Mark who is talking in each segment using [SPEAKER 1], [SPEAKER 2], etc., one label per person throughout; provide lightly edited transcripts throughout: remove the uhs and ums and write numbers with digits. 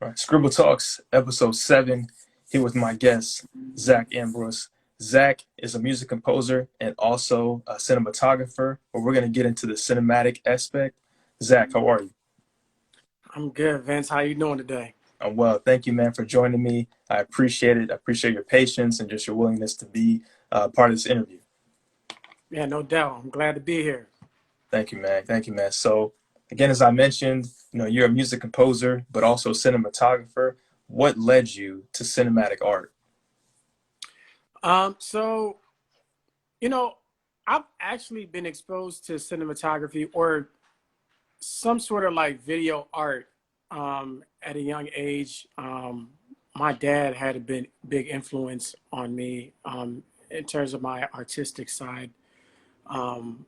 [SPEAKER 1] All right, Scribble Talks, Ep.7. Here with my guest, Zach Ambroise. Zach is a music composer and also a cinematographer, but we're going to get into the cinematic aspect. Zach, how are you?
[SPEAKER 2] I'm good, Vince. How you doing today?
[SPEAKER 1] I'm well. Thank you, man, for joining me. I appreciate it. I appreciate your patience and just your willingness to be part of this interview.
[SPEAKER 2] Yeah, no doubt. I'm glad to be here.
[SPEAKER 1] Thank you, man. Thank you, man. So, again, as I mentioned, you're a music composer, but also cinematographer. What led you to cinematic art?
[SPEAKER 2] So you know, I've actually been exposed to cinematography or some sort of like video art at a young age. My dad had a big influence on me in terms of my artistic side. Um,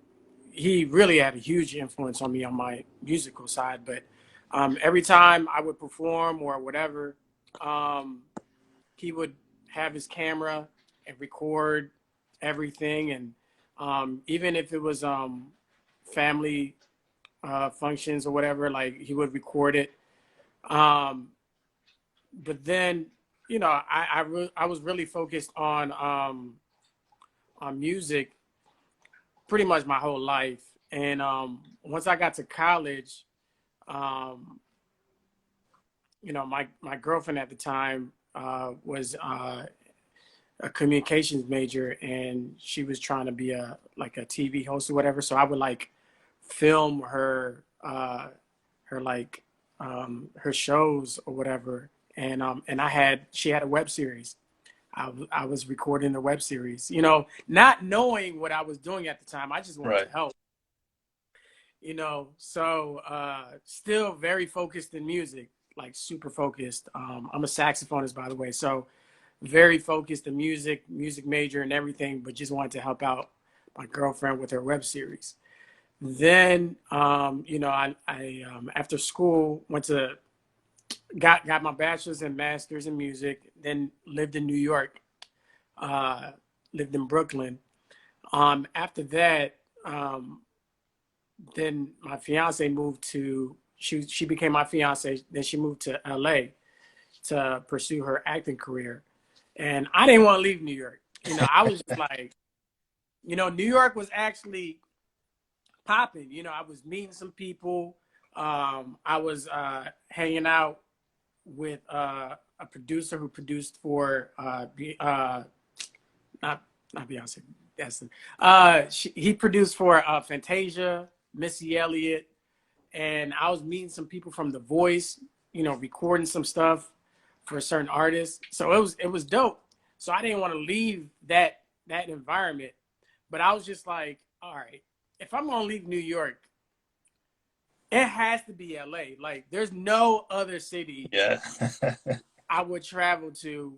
[SPEAKER 2] he really had a huge influence on me on my musical side, but every time I would perform or whatever, um, he would have his camera and record everything. And even if it was family functions or whatever, like he would record it. Um, but then, I was really focused on music pretty much my whole life. And once I got to college, um, my girlfriend at the time was a communications major, and she was trying to be a TV host or whatever. So I would like film her like her shows or whatever. And she had a web series. I was recording the web series, not knowing what I was doing at the time. I just wanted
[SPEAKER 1] Right.
[SPEAKER 2] to help, so still very focused in music, like super focused. I'm a saxophonist, by the way, so very focused in music major and everything, but just wanted to help out my girlfriend with her web series. Then, I after school went to got my bachelor's and master's in music. Then lived in New York, uh, lived in Brooklyn. After that, then my fiance moved to she became my fiance. Then she moved to LA to pursue her acting career, and I didn't want to leave New York. I was just like, New York was actually popping. I was meeting some people. I was hanging out with a producer who produced for not Beyonce. He produced for Fantasia, Missy Elliott, and I was meeting some people from The Voice. Recording some stuff for certain artists. So it was dope. So I didn't want to leave that environment, but I was just like, all right, if I'm gonna leave New York, it has to be LA. Like, there's no other city
[SPEAKER 1] Yeah.
[SPEAKER 2] I would travel to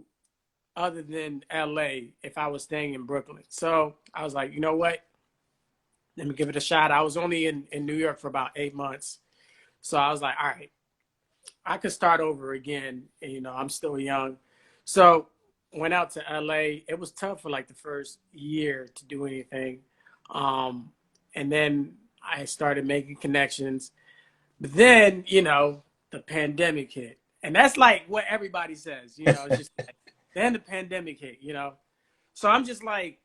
[SPEAKER 2] other than LA if I was staying in Brooklyn. So I was like, you know what? Let me give it a shot. I was only in New York for about 8 months. So I was like, all right, I could start over again. And, I'm still young. So went out to LA. It was tough for like the first year to do anything. And then I started making connections. But then, the pandemic hit. And that's like what everybody says, it's just like, then the pandemic hit. So I'm just like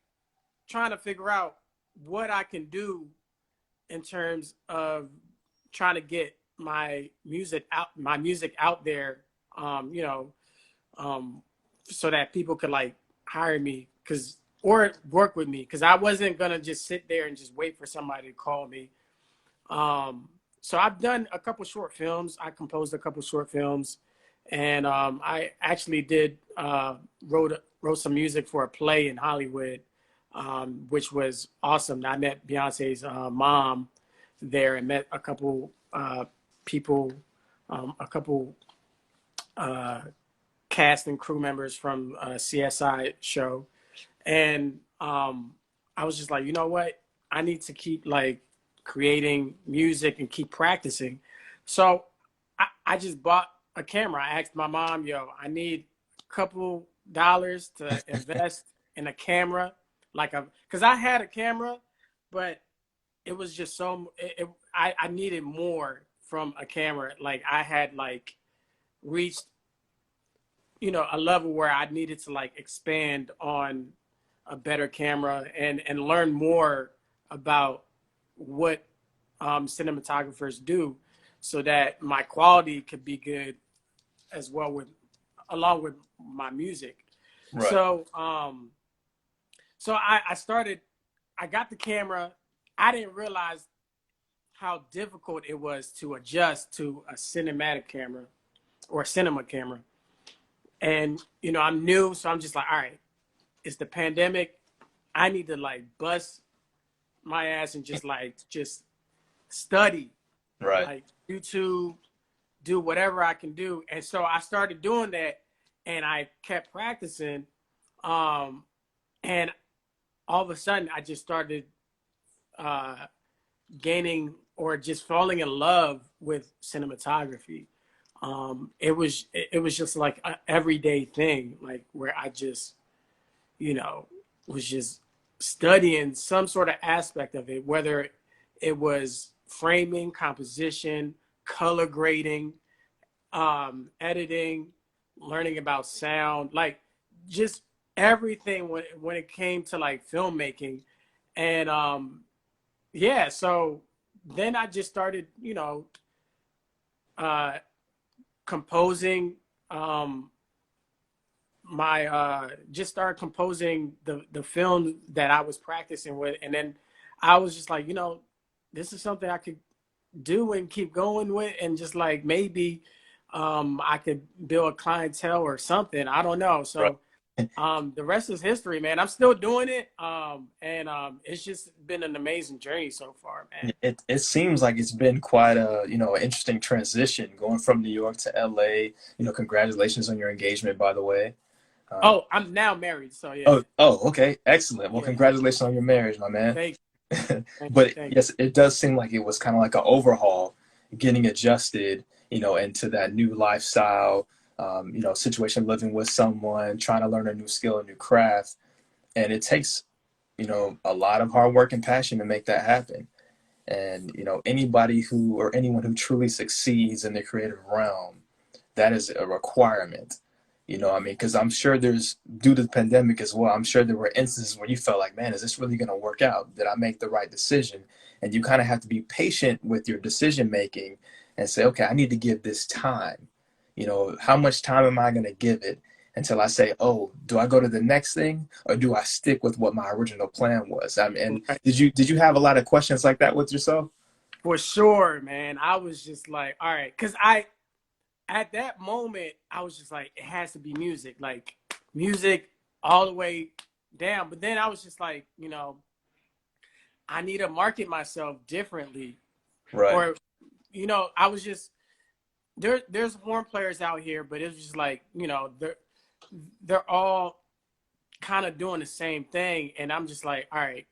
[SPEAKER 2] trying to figure out what I can do in terms of trying to get my music out there, um, you know, um, so that people could like hire me or work with me, because I wasn't gonna just sit there and just wait for somebody to call me. So I've done a couple short films. I composed a couple short films, and I actually did wrote some music for a play in Hollywood, which was awesome. I met Beyonce's mom there and met a couple people, a couple uh, cast and crew members from a CSI show, and I was just like, you know what? I need to keep like creating music and keep practicing. So I just bought a camera. I asked my mom, yo, I need a couple dollars to invest in a camera, because I had a camera, but it was just I needed more from a camera. Like I had like reached, you know, a level where I needed to like expand on a better camera and learn more about what cinematographers do, so that my quality could be good as well with along with my music.
[SPEAKER 1] Right.
[SPEAKER 2] So so I started, I got the camera. I didn't realize how difficult it was to adjust to a cinematic camera or a cinema camera. And you know, I'm new, so I'm just like, all right, it's the pandemic. I need to like bust my ass and just study,
[SPEAKER 1] Right.
[SPEAKER 2] like YouTube, do whatever I can do. And so I started doing that, and I kept practicing. Um, and all of a sudden, I just started uh, gaining or just falling in love with cinematography. It was just like an everyday thing, like where I just, you know, was just studying some sort of aspect of it, whether it was framing, composition, color grading, editing, learning about sound, like just everything when it came to like filmmaking. And yeah, so then I just started, you know, uh, composing my just started composing the film that I was practicing with. And then I was just like, you know, this is something I could do and keep going with, and just like maybe I could build a clientele or something. I don't know.
[SPEAKER 1] Right.
[SPEAKER 2] So the rest is history, man. I'm still doing it. And it's just been an amazing journey so far, man.
[SPEAKER 1] It seems like it's been quite a, you know, interesting transition going from New York to LA. You know, congratulations on your engagement, by the way. Um,
[SPEAKER 2] Oh, I'm now married, so yeah.
[SPEAKER 1] oh, okay, excellent. Well,
[SPEAKER 2] Yeah.
[SPEAKER 1] congratulations on your marriage, my man.
[SPEAKER 2] Thank thank you,
[SPEAKER 1] But
[SPEAKER 2] thank
[SPEAKER 1] yes, it does seem like it was kind of like an overhaul, getting adjusted, you know, into that new lifestyle, you know, situation, living with someone, trying to learn a new skill, a new craft. And it takes, you know, a lot of hard work and passion to make that happen. And, you know, anybody who or anyone who truly succeeds in the creative realm, that is a requirement. You know, I mean, because I'm sure there's, due to the pandemic as well, I'm sure there were instances where you felt like, man, is this really going to work out? Did I make the right decision? And you kind of have to be patient with your decision making and say, okay, I need to give this time. You know, how much time am I going to give it until I say, oh, do I go to the next thing or do I stick with what my original plan was? I mean,
[SPEAKER 2] you.
[SPEAKER 1] and
[SPEAKER 2] Right.
[SPEAKER 1] did you have a lot of questions like that with yourself?
[SPEAKER 2] For sure, man. I was just like, all right, because I at that moment I was just like, it has to be music, like music all the way down. But then I was just like, you know, I need to market myself differently.
[SPEAKER 1] Right.
[SPEAKER 2] Or, you know, I was just there's horn players out here, but it's just like, you know, they're all kind of doing the same thing. And I'm just like, all right,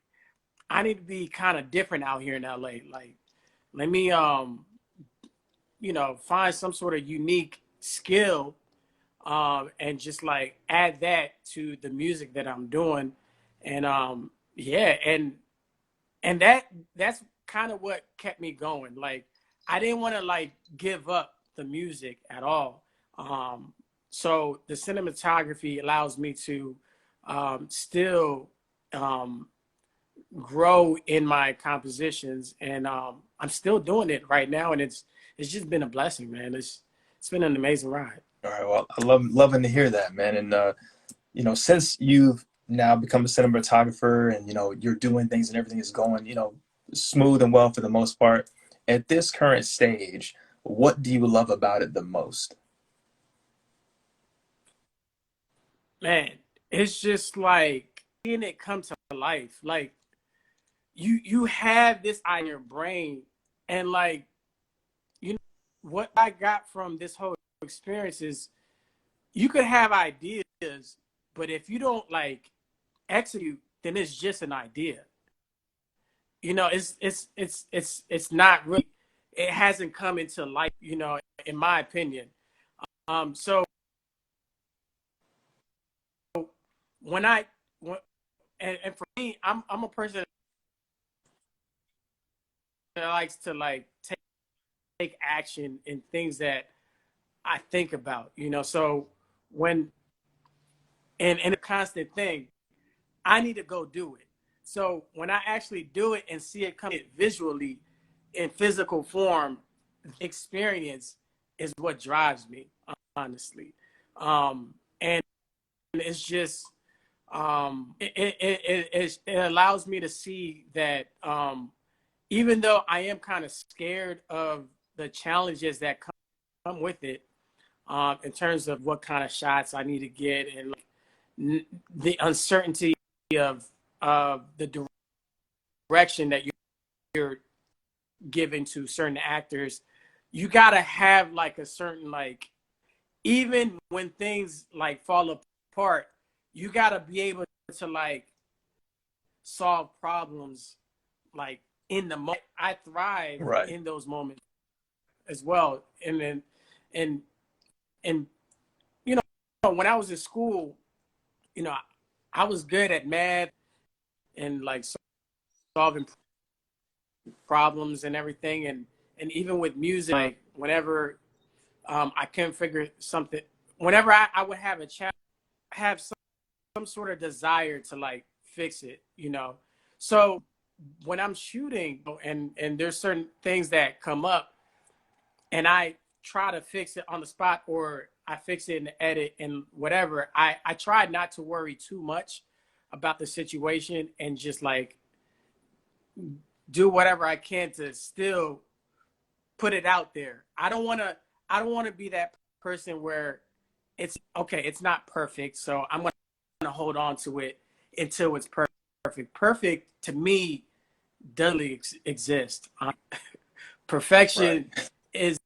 [SPEAKER 2] I need to be kind of different out here in LA. Like, let me you know, find some sort of unique skill, and just like add that to the music that I'm doing. And yeah, and that's kind of what kept me going. Like, I didn't want to like give up the music at all. So the cinematography allows me to still um, grow in my compositions, and I'm still doing it right now, and it's just been a blessing, man. It's been an amazing ride.
[SPEAKER 1] All right. Well, I love loving to hear that, man. And you know, since you've now become a cinematographer and you know you're doing things and everything is going, you know, smooth and well for the most part, at this current stage, what do you love about it the most?
[SPEAKER 2] Man, it's just like seeing it come to life. Like, you have this on your brain, and like, you know, what I got from this whole experience is you could have ideas, but if you don't like execute, then it's just an idea. You know, it's not really, it hasn't come into life, you know, in my opinion. So when I when, and for me, I'm a person that likes to like take action in things that I think about, you know. So when and a constant thing, I need to go do it. So when I actually do it and see it come visually in physical form, experience is what drives me, honestly. And it's just it allows me to see that even though I am kind of scared of the challenges that come with it, in terms of what kind of shots I need to get and like, the uncertainty of the direction that you're giving to certain actors, you gotta have like a certain, like, even when things like fall apart, you gotta be able to like solve problems like in the moment. I thrive
[SPEAKER 1] Right.
[SPEAKER 2] in those moments as well. And then and you know, when I was in school, you know, I was good at math and like solving problems and everything. And even with music, like whenever I couldn't figure something, whenever I would have a challenge, have some sort of desire to like fix it, you know. So when I'm shooting and there's certain things that come up and I try to fix it on the spot, or I fix it in the edit and whatever, I try not to worry too much about the situation and just like do whatever I can to still put it out there. I don't want to be that person where it's okay, it's not perfect, so I'm going to hold on to it until it's perfect. Perfect to me doesn't exist.
[SPEAKER 1] Right.
[SPEAKER 2] Perfection is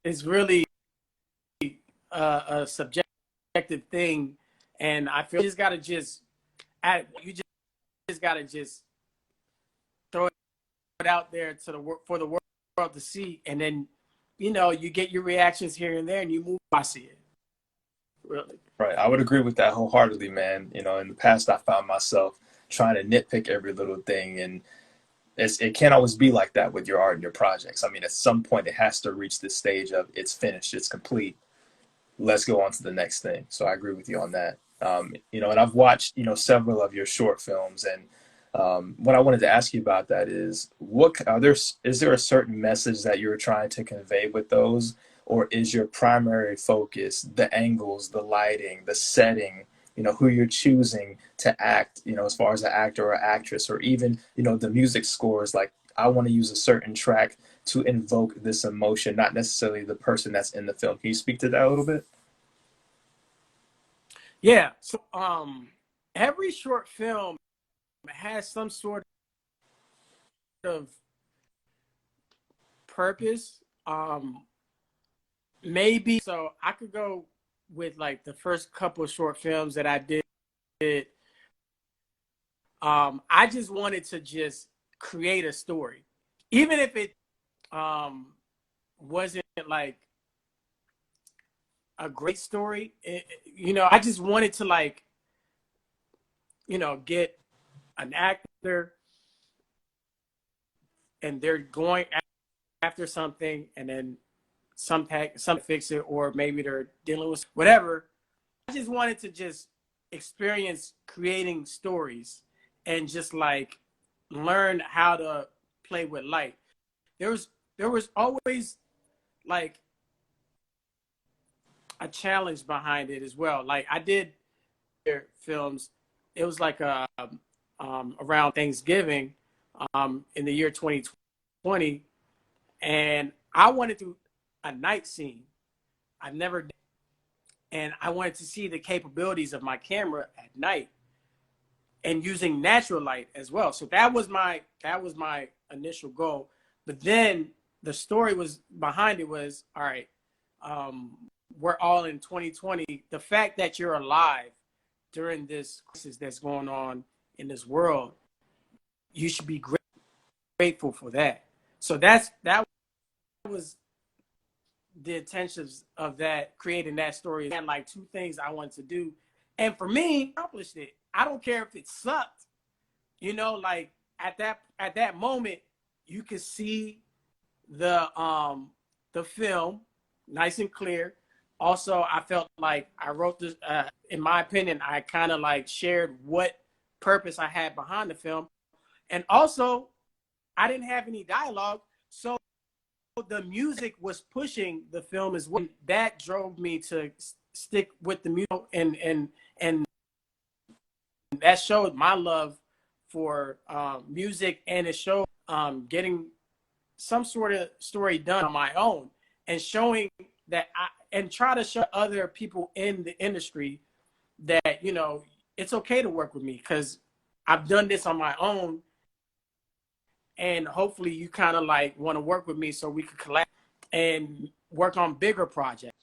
[SPEAKER 2] is really a subjective thing, and I feel you just gotta just gotta just throw it out there to for the world to see, and then you know you get your reactions here and there, and you move. I see it really.
[SPEAKER 1] Right. I would agree with that wholeheartedly, man. You know, in the past, I found myself trying to nitpick every little thing, and it can't always be like that with your art and your projects. I mean, at some point, it has to reach this stage of it's finished, it's complete. Let's go on to the next thing. So I agree with you on that. You know, and I've watched, you know, several of your short films, and what I wanted to ask you about that is, is there a certain message that you're trying to convey with those, or is your primary focus the angles, the lighting, the setting, you know, who you're choosing to act, you know, as far as an actor or actress, or even, you know, the music scores, like I want to use a certain track to invoke this emotion, not necessarily the person that's in the film. Can you speak to that a little bit?
[SPEAKER 2] Yeah. So every short film has some sort of purpose. Maybe so I could go with like the first couple of short films that I did. I just wanted to just create a story, even if it wasn't like a great story. You know, I just wanted to like, you know, get an actor and they're going after something, and then some fix it, or maybe they're dealing with whatever. I just wanted to just experience creating stories and just like learn how to play with light. There was there was always like a challenge behind it as well. Like I did films. It was like around Thanksgiving in the year 2020, and I wanted to do a night scene. I've never done, and I wanted to see the capabilities of my camera at night and using natural light as well. So that was my initial goal. But then the story was behind it was, all right, we're all in 2020. The fact that you're alive during this crisis that's going on in this world, you should be grateful for that. So that was the intentions of that, creating that story. And like two things I wanted to do, and for me, accomplished it. I don't care if it sucked. You know, like at that moment, you could see the film, nice and clear. Also, I felt like I wrote this, in my opinion, I kind of like shared what purpose I had behind the film. And also, I didn't have any dialogue. So the music was pushing the film as well. That drove me to stick with the music, and that showed my love for music, and it showed getting some sort of story done on my own, and showing that and try to show other people in the industry that, you know, it's okay to work with me because I've done this on my own, and hopefully you kind of like want to work with me so we could collab and work on bigger projects.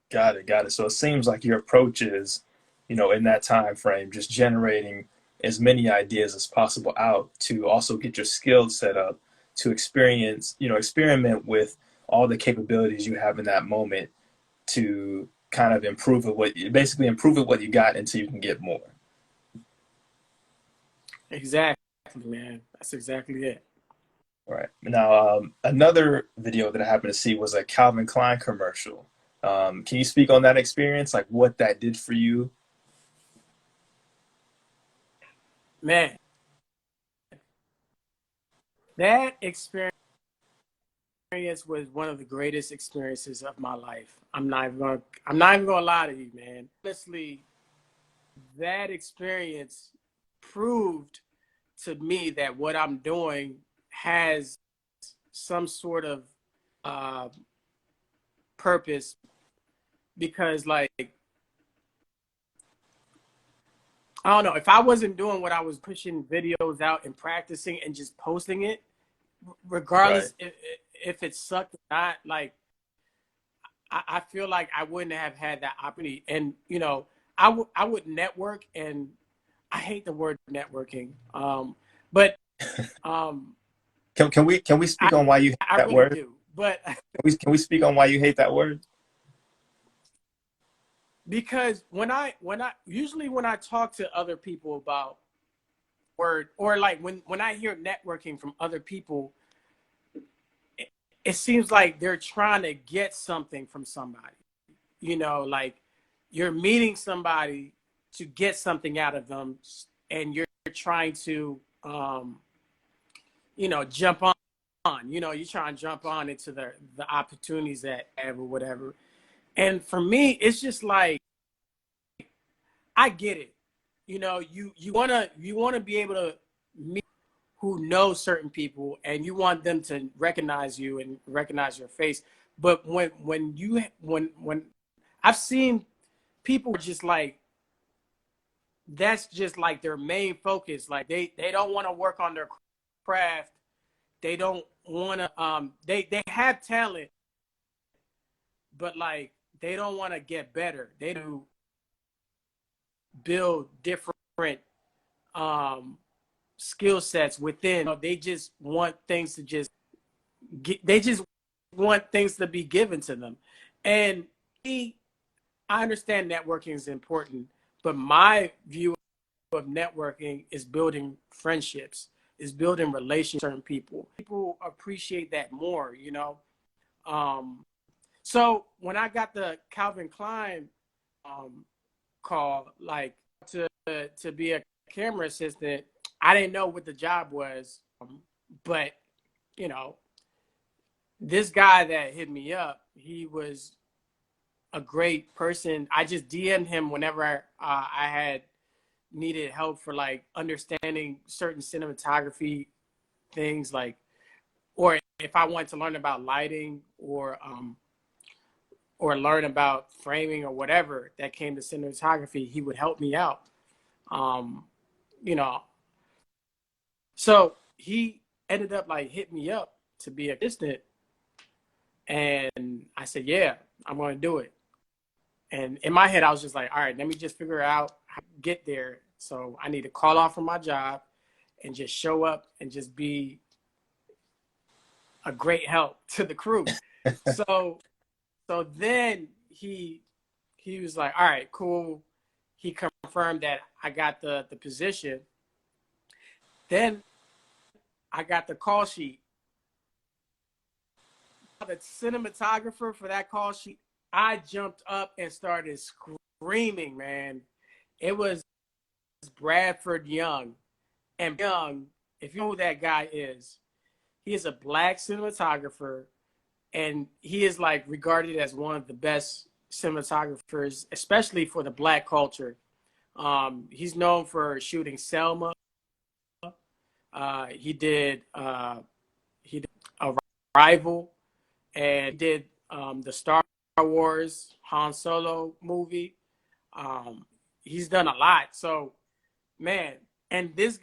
[SPEAKER 1] Got it, got it. So it seems like your approach is, in that time frame, just generating as many ideas as possible out to also get your skills set up to experiment with all the capabilities you have in that moment to kind of improve it what you got until you can get more.
[SPEAKER 2] Exactly, man. That's exactly it.
[SPEAKER 1] All right. Now, another video that I happened to see was a Calvin Klein commercial. Can you speak on that experience, like what that did for you?
[SPEAKER 2] Man, that experience was one of the greatest experiences of my life. I'm not even gonna lie to you, man. Honestly, that experience proved to me that what I'm doing has some sort of uh, purpose, because like, I don't know, if I wasn't doing what I was pushing videos out and practicing and just posting it,
[SPEAKER 1] Right.
[SPEAKER 2] regardless if it sucked or not, like I feel like I wouldn't have had that opportunity. And you know, I would network, and I hate the word networking, but um,
[SPEAKER 1] Can we speak on why you hate
[SPEAKER 2] I
[SPEAKER 1] that
[SPEAKER 2] really
[SPEAKER 1] word?
[SPEAKER 2] do. But
[SPEAKER 1] Can we speak on why you hate that word?
[SPEAKER 2] because when I talk to other people about word, or like when I hear networking from other people, it seems like they're trying to get something from somebody. You know, like you're meeting somebody to get something out of them, and you're trying to jump on. You know, you're trying to jump on into the opportunities that have or whatever. And for me, it's just like, I get it. You know, you wanna be able to meet who know certain people, and you want them to recognize you and recognize your face. But when I've seen people just like, that's just like their main focus. Like they don't want to work on their craft. They don't want to they have talent, but like they don't want to get better. They do build different um skill sets within. You know, they just want things to just they just want things to be given to them. And I understand networking is important, but my view of networking is building friendships, is building relationships with certain people. People appreciate that more, you know. Um, so when I got the Calvin Klein um, call, like to be a camera assistant, I didn't know what the job was, but you know, this guy that hit me up, he was a great person. I just DM'd him whenever I had needed help for like understanding certain cinematography things, like, or if I wanted to learn about lighting, or learn about framing or whatever that came to cinematography, he would help me out. Um, you know, so he ended up like hitting me up to be an assistant, and I said, yeah, I'm going to do it. And in my head, I was just like, all right, let me just figure out how to get there. So I need to call off from my job and just show up and just be a great help to the crew. So then he was like, all right, cool. He confirmed that I got the position. Then I got the call sheet. the cinematographer for that call sheet, I jumped up and started screaming, man. It was Bradford Young. And Young, if you know who that guy is, he is a black cinematographer, and he is like regarded as one of the best cinematographers, especially for the black culture. He's known for shooting Selma. He did Arrival, and he did the Star Wars Han Solo movie. He's done a lot. So, man, and this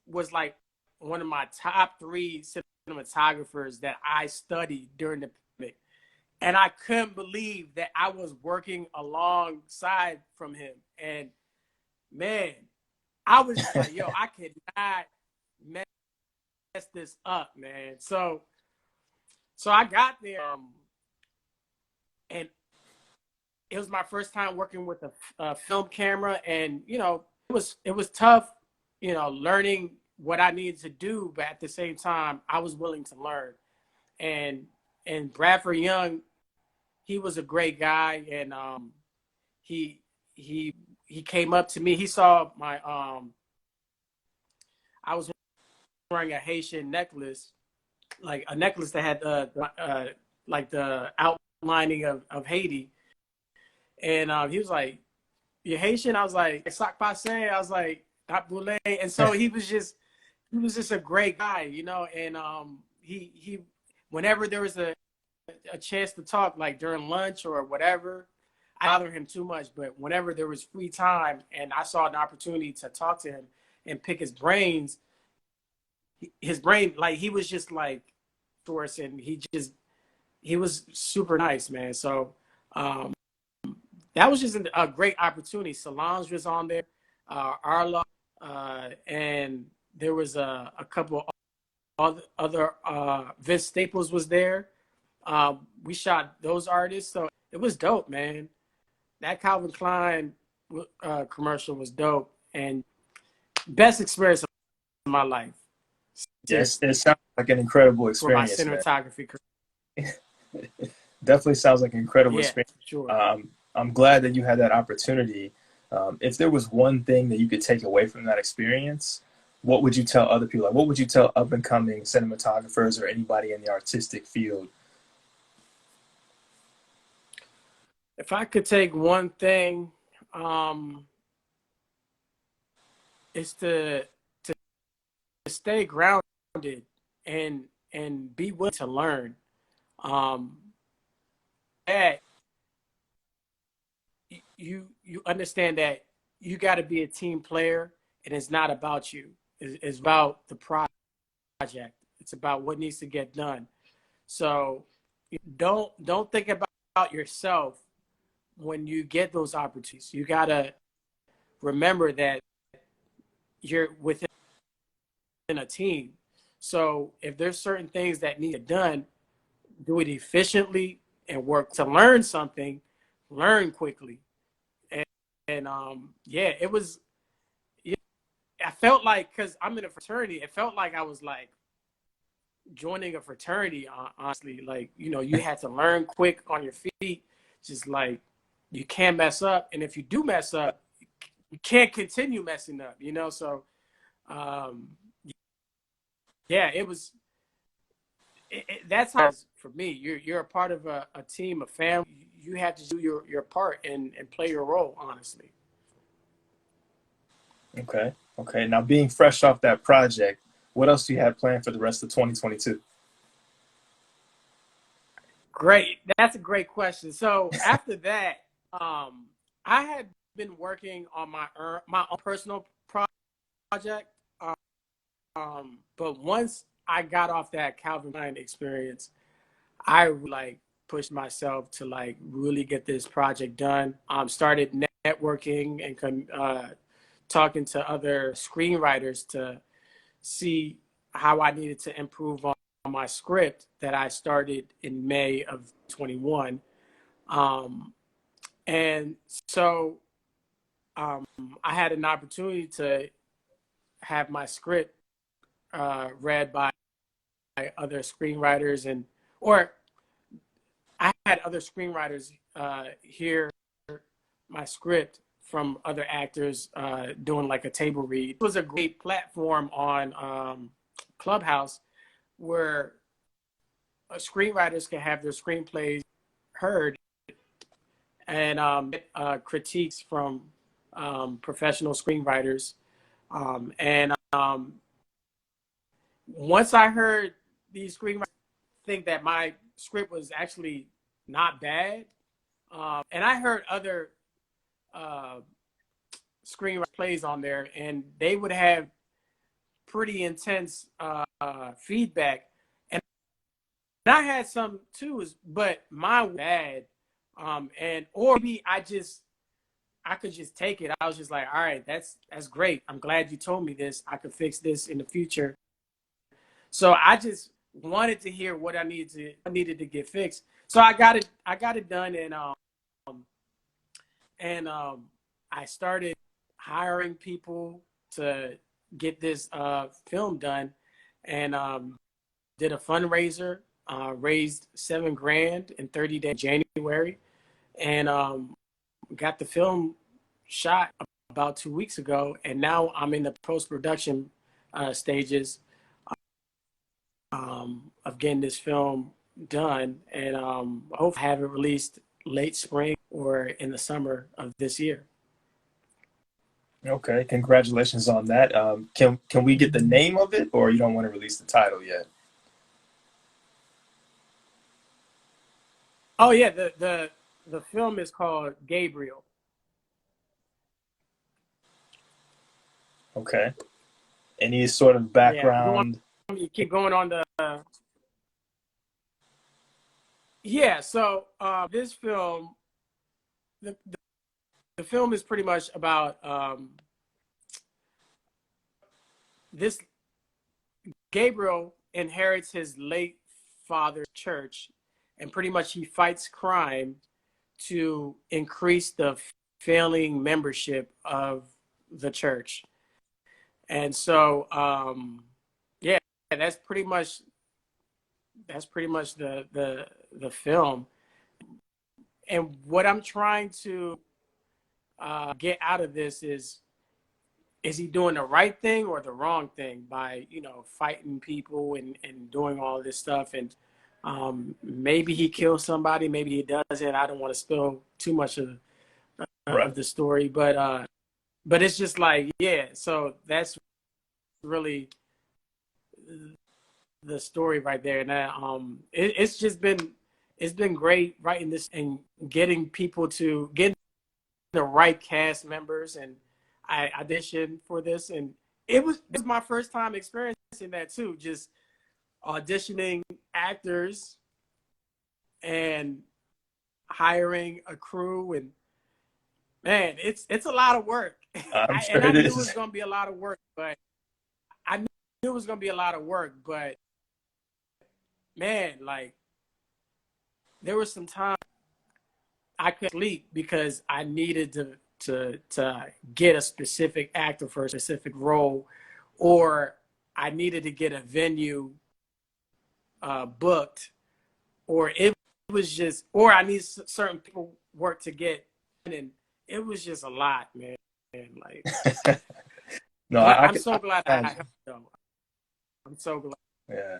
[SPEAKER 2] was like one of my top 3 cinematographers that I studied during the pandemic. And I couldn't believe that I was working alongside from him. And man, I was just like, yo, I cannot mess this up, man. So I got there, and it was my first time working with a film camera, and it was tough, learning what I needed to do, but at the same time, I was willing to learn. And Bradford Young, he was a great guy, and he came up to me. He saw my I was wearing a Haitian necklace, like a necklace that had like the outlining of Haiti. And he was like, "You're Haitian?" I was like, "Sac passe." I was like, "Not boule." And so he was just a great guy, And he whenever there was a chance to talk, like during lunch or whatever, I didn't bother him too much. But whenever there was free time and I saw an opportunity to talk to him and pick his brain, like he was just like source, and he was super nice, man. So that was just a great opportunity. Solange was on there, Arla, and there was a couple other Vince Staples was there. We shot those artists, so it was dope, man. That Calvin Klein commercial was dope, and best experience of my life.
[SPEAKER 1] Yes, it sounds like an incredible experience
[SPEAKER 2] for my cinematography career.
[SPEAKER 1] Definitely sounds like an incredible experience.
[SPEAKER 2] Sure.
[SPEAKER 1] I'm glad that you had that opportunity. If there was one thing that you could take away from that experience, what would you tell other people? Like, what would you tell up and coming cinematographers or anybody in the artistic field?
[SPEAKER 2] If I could take one thing, it's to stay grounded and be willing to learn. That you understand that you got to be a team player, and it's not about you. It's about the project. It's about what needs to get done. So don't think about yourself when you get those opportunities. You got to remember that you're within a team. So if there's certain things that need to be done, do it efficiently and work to learn something, learn quickly. And yeah, it was, I felt like, because I'm in a fraternity, it felt like I was like joining a fraternity, honestly. Like, you had to learn quick on your feet, just like you can't mess up. And if you do mess up, you can't continue messing up, So, yeah, it was, that's how it's for me. You're a part of a team, a family. You have to do your part and play your role, honestly.
[SPEAKER 1] Okay. Now, being fresh off that project, what else do you have planned for the rest of 2022?
[SPEAKER 2] Great. That's a great question. So after that, I had been working on my own personal project. But once I got off that Calvin Klein experience, I like pushed myself to like really get this project done. Started networking and talking to other screenwriters to see how I needed to improve on my script that I started in May of 21. And so I had an opportunity to have my script read by other screenwriters, or had other screenwriters hear my script from other actors doing like a table read. It was a great platform on Clubhouse where screenwriters can have their screenplays heard and critiques from professional screenwriters. Once I heard these screenwriters think that my script was actually not bad, and I heard other screenwriter plays on there, and they would have pretty intense feedback, and I had some too, but mine was bad, or maybe I could just take it. I was just like, all right, that's great. I'm glad you told me this. I could fix this in the future. So I just wanted to hear what I needed to get fixed. So I got it done, and I started hiring people to get this film done, and did a fundraiser, raised $7,000 in 30 days, January, and got the film shot about 2 weeks ago, and now I'm in the post-production stages of getting this film done, and hopefully have it released late spring or in the summer of this year.
[SPEAKER 1] Okay, congratulations on that. Can we get the name of it, or you don't want to release the title yet?
[SPEAKER 2] Oh yeah, the film is called Gabriel.
[SPEAKER 1] Okay. Any sort of background?
[SPEAKER 2] Yeah, you keep going on the. Yeah, so this film, the film is pretty much about this. Gabriel inherits his late father's church, and pretty much he fights crime to increase the failing membership of the church. And so, yeah, that's pretty much the film. And what I'm trying to get out of this is he doing the right thing or the wrong thing by, fighting people and doing all this stuff? And maybe he kills somebody, maybe he doesn't. I don't want to spill too much of the story, but it's just like, yeah, so that's really the story right there. Now, it's been great writing this and getting the right cast members, and I auditioned for this, and it was my first time experiencing that too, just auditioning actors and hiring a crew, and man, it's a lot of work.
[SPEAKER 1] I'm sure
[SPEAKER 2] I knew
[SPEAKER 1] it
[SPEAKER 2] it was
[SPEAKER 1] is.
[SPEAKER 2] going to be a lot of work, but man, like, there was some time I couldn't sleep because I needed to get a specific actor for a specific role, or I needed to get a venue booked, or it was just, or I need certain people work to get, and it was just a lot, man. Like,
[SPEAKER 1] No,
[SPEAKER 2] but
[SPEAKER 1] I
[SPEAKER 2] I'm
[SPEAKER 1] can
[SPEAKER 2] so glad I
[SPEAKER 1] imagine.
[SPEAKER 2] helped, though. I'm so glad.
[SPEAKER 1] Yeah.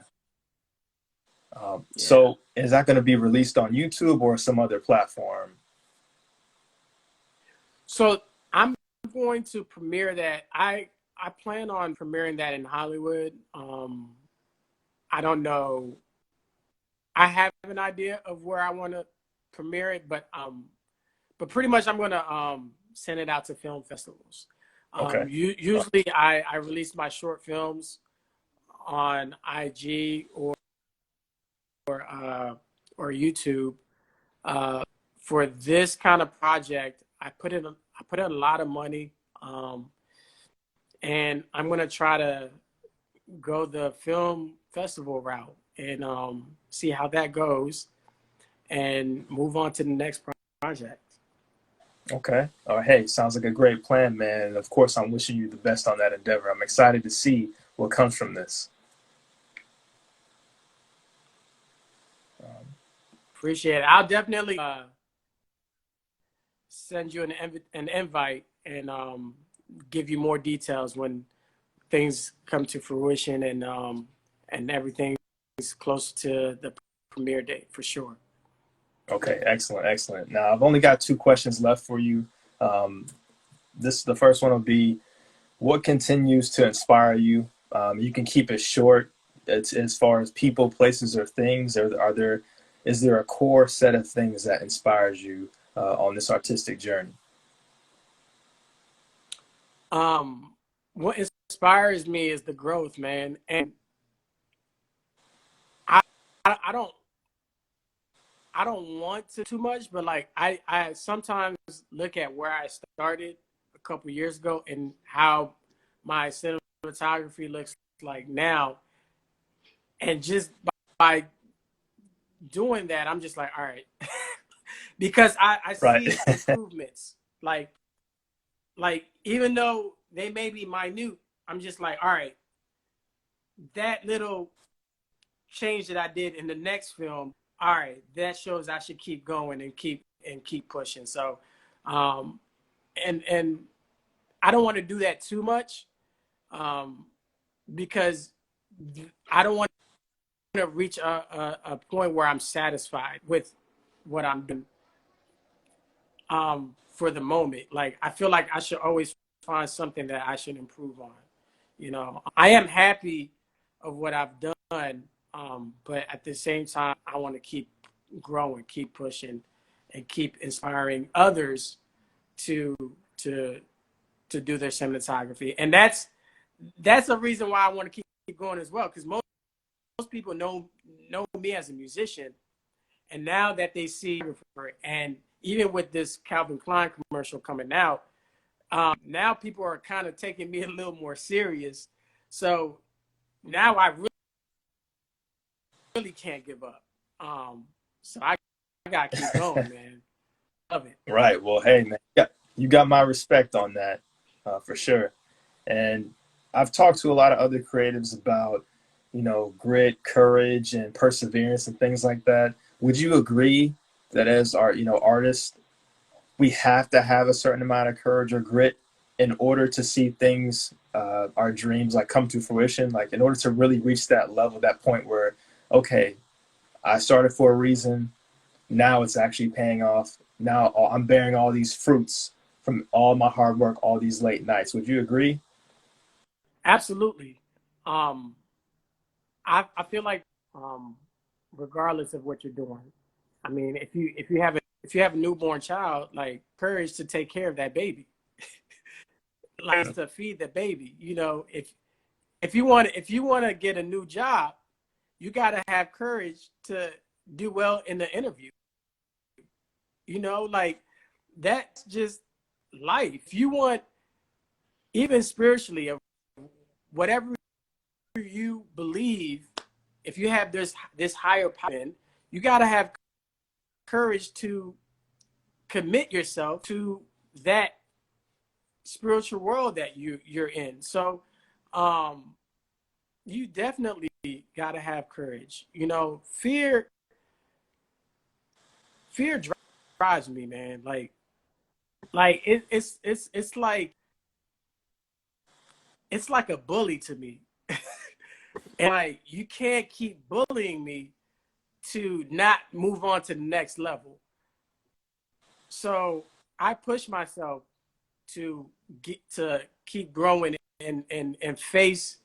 [SPEAKER 2] Yeah.
[SPEAKER 1] So is that going to be released on YouTube or some other platform?
[SPEAKER 2] So I'm going to premiere that. I plan on premiering that in Hollywood. I don't know. I have an idea of where I want to premiere it, but pretty much I'm going to send it out to film festivals.
[SPEAKER 1] Okay.
[SPEAKER 2] Usually I release my short films on IG or YouTube. For this kind of project, I put in a lot of money, and I'm gonna try to go the film festival route and see how that goes, and move on to the next project.
[SPEAKER 1] Okay. Hey, sounds like a great plan, man. And of course, I'm wishing you the best on that endeavor. I'm excited to see what comes from this.
[SPEAKER 2] Appreciate it. I'll definitely send you an invite and give you more details when things come to fruition and everything's close to the premiere date for sure.
[SPEAKER 1] Okay, excellent, excellent. Now I've only got 2 questions left for you. The first one will be, what continues to inspire you? You can keep it short. It's as far as people, places, or things. Is there a core set of things that inspires you on this artistic journey?
[SPEAKER 2] What inspires me is the growth, man, and I I don't want to too much, but like I sometimes look at where I started a couple years ago and how my cinematography looks like now, and just by doing that, I'm just like, all right, because I
[SPEAKER 1] Right.
[SPEAKER 2] see improvements, like even though they may be minute, I'm just like, all right, that little change that I did in the next film, all right, that shows I should keep going and keep pushing. So, and I don't want to do that too much, because I don't want to reach a point where I'm satisfied with what I'm doing for the moment. Like I feel like I should always find something that I should improve on. You know, I am happy of what I've done, but at the same time, I want to keep growing, keep pushing, and keep inspiring others to to do their cinematography. And that's a reason why I want to keep going as well, because most people know me as a musician, and now that they see, and even with this Calvin Klein commercial coming out, now people are kind of taking me a little more serious. So now I really can't give up. So I gotta keep going, man. Love it.
[SPEAKER 1] Right. Well, hey, man, you got my respect on that, for sure. And I've talked to a lot of other creatives about, grit, courage, and perseverance and things like that. Would you agree that as artists, we have to have a certain amount of courage or grit in order to see things, our dreams, like come to fruition? Like in order to really reach that level, that point where, okay, I started for a reason. Now it's actually paying off. Now I'm bearing all these fruits from all my hard work, all these late nights. Would you agree?
[SPEAKER 2] Absolutely. I feel like, regardless of what you're doing, I mean, if you have a newborn child, like courage to take care of that baby, like to feed the baby. You know, if you want to get a new job, you got to have courage to do well in the interview. You know, like that's just life. If you want, even spiritually, or whatever you believe, if you have this higher power, you got to have courage to commit yourself to that spiritual world that you're in. So you definitely got to have courage. You know, fear drives me, man. It's like a bully to me. And like you can't keep bullying me to not move on to the next level. So I push myself to keep growing and face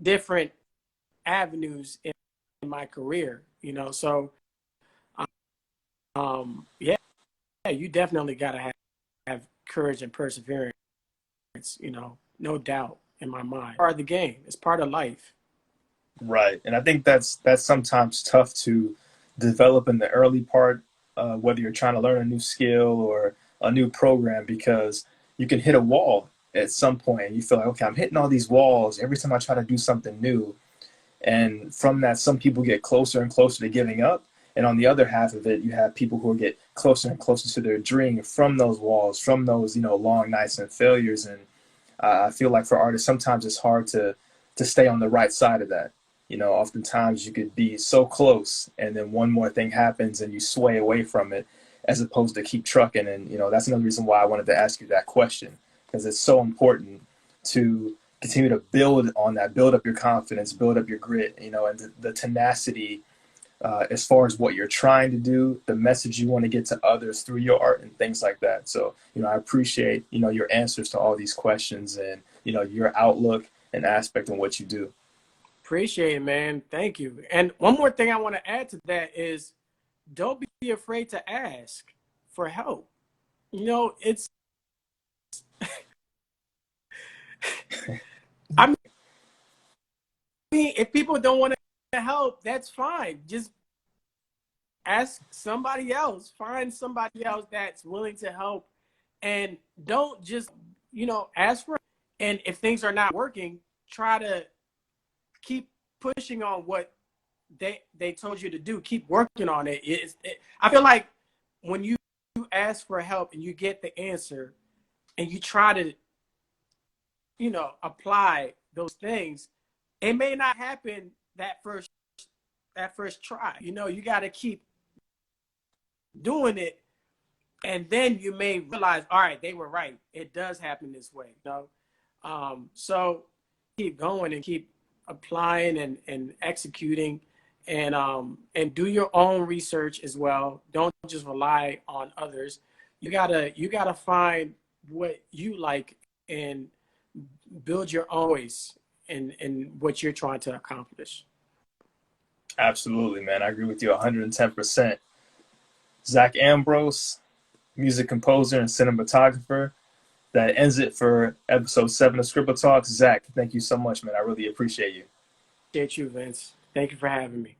[SPEAKER 2] different avenues in my career, you know. So yeah, you definitely gotta have courage and perseverance, you know, no doubt in my mind. Part of the game. It's part of life.
[SPEAKER 1] Right. And I think that's sometimes tough to develop in the early part, whether you're trying to learn a new skill or a new program, because you can hit a wall at some point and you feel like, okay, I'm hitting all these walls every time I try to do something new. And from that, some people get closer and closer to giving up. And on the other half of it, you have people who get closer and closer to their dream from those walls, from those, long nights and failures. And I feel like for artists, sometimes it's hard to stay on the right side of that. oftentimes you could be so close and then one more thing happens and you sway away from it as opposed to keep trucking. And, that's another reason why I wanted to ask you that question, because it's so important to continue to build on that, build up your confidence, build up your grit, and the tenacity as far as what you're trying to do, the message you want to get to others through your art and things like that. So, I appreciate, your answers to all these questions and, your outlook and aspect on what you do.
[SPEAKER 2] Appreciate it, man. Thank you. And one more thing I want to add to that is don't be afraid to ask for help. It's I mean, if people don't want to help, that's fine. Just ask somebody else. Find somebody else that's willing to help, and don't just, ask for. And if things are not working, try to keep pushing on what they told you to do. Keep working on it. I feel like when you ask for help and you get the answer, and you try to, apply those things, it may not happen that first try. You got to keep doing it, and then you may realize, all right, they were right. It does happen this way. So keep going and keep applying and executing, and do your own research as well. Don't just rely on others. You gotta find what you like and build your own voice in what you're trying to accomplish.
[SPEAKER 1] Absolutely, man. I agree with you 110%. Zach Ambroise, music composer and cinematographer. That ends it for episode 7 of ScribbleTalks. Zach, thank you so much, man. I really appreciate you.
[SPEAKER 2] Appreciate you, Vince. Thank you for having me.